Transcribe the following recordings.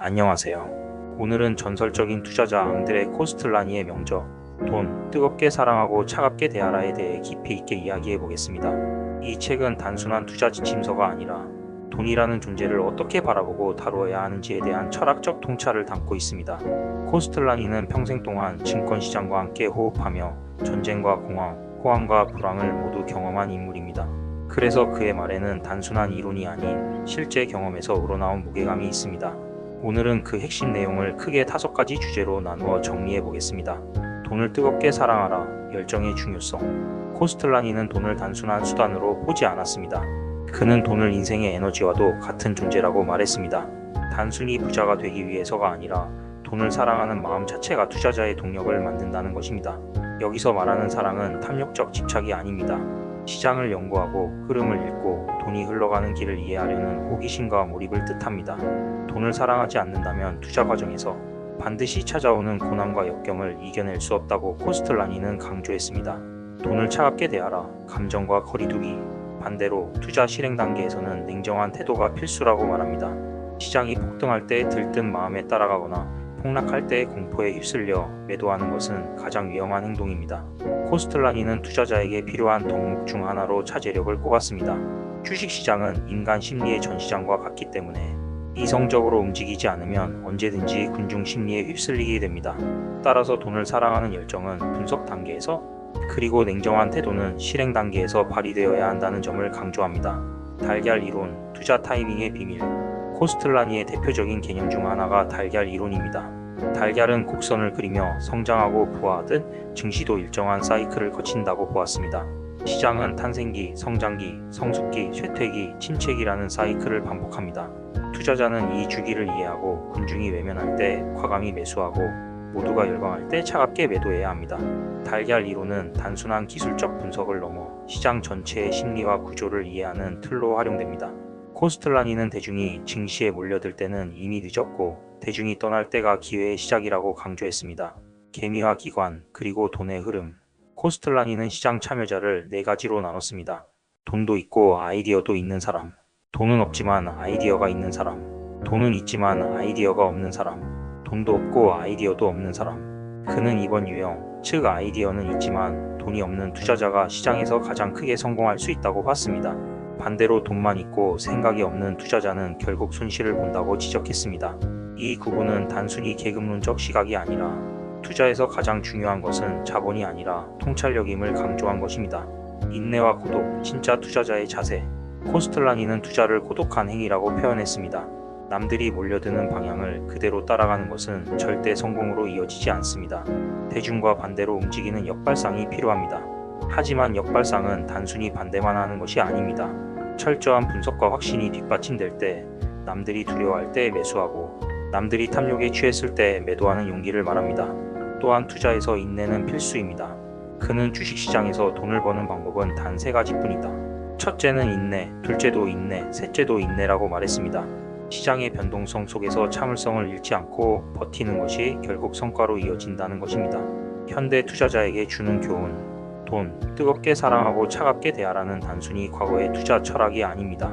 안녕하세요. 오늘은 전설적인 투자자 앙드레 코스틀라니의 명저 돈, 뜨겁게 사랑하고 차갑게 대하라에 대해 깊이 있게 이야기해 보겠습니다. 이 책은 단순한 투자 지침서가 아니라 돈이라는 존재를 어떻게 바라보고 다루어야 하는지에 대한 철학적 통찰을 담고 있습니다. 코스틀라니는 평생 동안 증권시장과 함께 호흡하며 전쟁과 공황, 호황과 불황을 모두 경험한 인물입니다. 그래서 그의 말에는 단순한 이론이 아닌 실제 경험에서 우러나온 무게감이 있습니다. 오늘은 그 핵심 내용을 크게 5가지 주제로 나누어 정리해 보겠습니다. 돈을 뜨겁게 사랑하라, 열정의 중요성. 코스틀라니는 돈을 단순한 수단으로 보지 않았습니다. 그는 돈을 인생의 에너지와도 같은 존재라고 말했습니다. 단순히 부자가 되기 위해서가 아니라 돈을 사랑하는 마음 자체가 투자자의 동력을 만든다는 것입니다. 여기서 말하는 사랑은 탐욕적 집착이 아닙니다. 시장을 연구하고 흐름을 읽고 돈이 흘러가는 길을 이해하려는 호기심과 몰입을 뜻합니다. 돈을 사랑하지 않는다면 투자 과정에서 반드시 찾아오는 고난과 역경을 이겨낼 수 없다고 코스틀라니는 강조했습니다. 돈을 차갑게 대하라, 감정과 거리두기. 반대로 투자 실행 단계에서는 냉정한 태도가 필수라고 말합니다. 시장이 폭등할 때 들뜬 마음에 따라가거나 폭락할 때 공포에 휩쓸려 매도하는 것은 가장 위험한 행동입니다. 코스틀라니는 투자자에게 필요한 덕목 중 하나로 차제력을 꼽았습니다. 주식시장은 인간 심리의 전시장과 같기 때문에 이성적으로 움직이지 않으면 언제든지 군중 심리에 휩쓸리게 됩니다. 따라서 돈을 사랑하는 열정은 분석 단계에서 그리고 냉정한 태도는 실행 단계에서 발휘되어야 한다는 점을 강조합니다. 달걀 이론, 투자 타이밍의 비밀. 코스틀라니의 대표적인 개념 중 하나가 달걀 이론입니다. 달걀은 곡선을 그리며 성장하고 부화하듯 증시도 일정한 사이클을 거친다고 보았습니다. 시장은 탄생기, 성장기, 성숙기, 쇠퇴기, 침체기라는 사이클을 반복합니다. 투자자는 이 주기를 이해하고 군중이 외면할 때 과감히 매수하고 모두가 열광할 때 차갑게 매도해야 합니다. 달걀 이론은 단순한 기술적 분석을 넘어 시장 전체의 심리와 구조를 이해하는 틀로 활용됩니다. 코스틀라니는 대중이 증시에 몰려들 때는 이미 늦었고 대중이 떠날 때가 기회의 시작이라고 강조했습니다. 개미와 기관, 그리고 돈의 흐름. 코스틀라니는 시장 참여자를 4가지로 나눴습니다. 돈도 있고 아이디어도 있는 사람, 돈은 없지만 아이디어가 있는 사람, 돈은 있지만 아이디어가 없는 사람, 돈도 없고 아이디어도 없는 사람. 그는 이번 유형, 즉 아이디어는 있지만 돈이 없는 투자자가 시장에서 가장 크게 성공할 수 있다고 봤습니다. 반대로 돈만 있고 생각이 없는 투자자는 결국 손실을 본다고 지적했습니다. 이 구분은 단순히 계급론적 시각이 아니라 투자에서 가장 중요한 것은 자본이 아니라 통찰력임을 강조한 것입니다. 인내와 고독, 진짜 투자자의 자세. 코스틀라니는 투자를 고독한 행위라고 표현했습니다. 남들이 몰려드는 방향을 그대로 따라가는 것은 절대 성공으로 이어지지 않습니다. 대중과 반대로 움직이는 역발상이 필요합니다. 하지만 역발상은 단순히 반대만 하는 것이 아닙니다. 철저한 분석과 확신이 뒷받침될 때, 남들이 두려워할 때 매수하고 남들이 탐욕에 취했을 때 매도하는 용기를 말합니다. 또한 투자에서 인내는 필수입니다. 그는 주식시장에서 돈을 버는 방법은 단 3가지뿐이다. 첫째는 인내, 둘째도 인내, 셋째도 인내라고 말했습니다. 시장의 변동성 속에서 참을성을 잃지 않고 버티는 것이 결국 성과로 이어진다는 것입니다. 현대 투자자에게 주는 교훈. 돈, 뜨겁게 사랑하고 차갑게 대하라는 단순히 과거의 투자 철학이 아닙니다.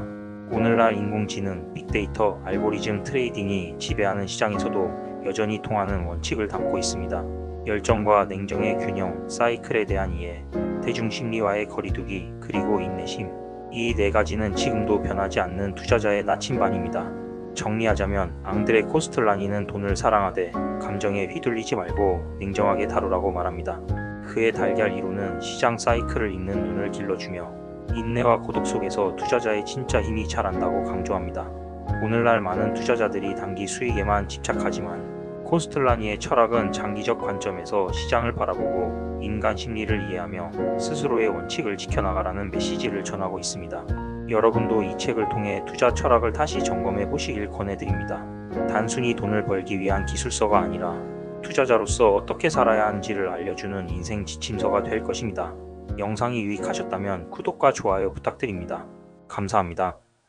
오늘날 인공지능, 빅데이터, 알고리즘 트레이딩이 지배하는 시장에서도 여전히 통하는 원칙을 담고 있습니다. 열정과 냉정의 균형, 사이클에 대한 이해, 대중심리와의 거리두기, 그리고 인내심. 이 4가지는 지금도 변하지 않는 투자자의 나침반입니다. 정리하자면 앙드레 코스틀라니는 돈을 사랑하되 감정에 휘둘리지 말고 냉정하게 다루라고 말합니다. 그의 달걀 이론은 시장 사이클을 읽는 눈을 길러주며 인내와 고독 속에서 투자자의 진짜 힘이 자란다고 강조합니다. 오늘날 많은 투자자들이 단기 수익에만 집착하지만 코스틀라니의 철학은 장기적 관점에서 시장을 바라보고 인간 심리를 이해하며 스스로의 원칙을 지켜나가라는 메시지를 전하고 있습니다. 여러분도 이 책을 통해 투자 철학을 다시 점검해 보시길 권해드립니다. 단순히 돈을 벌기 위한 기술서가 아니라 투자자로서 어떻게 살아야 하는지를 알려주는 인생 지침서가 될 것입니다. 영상이 유익하셨다면 구독과 좋아요 부탁드립니다. 감사합니다.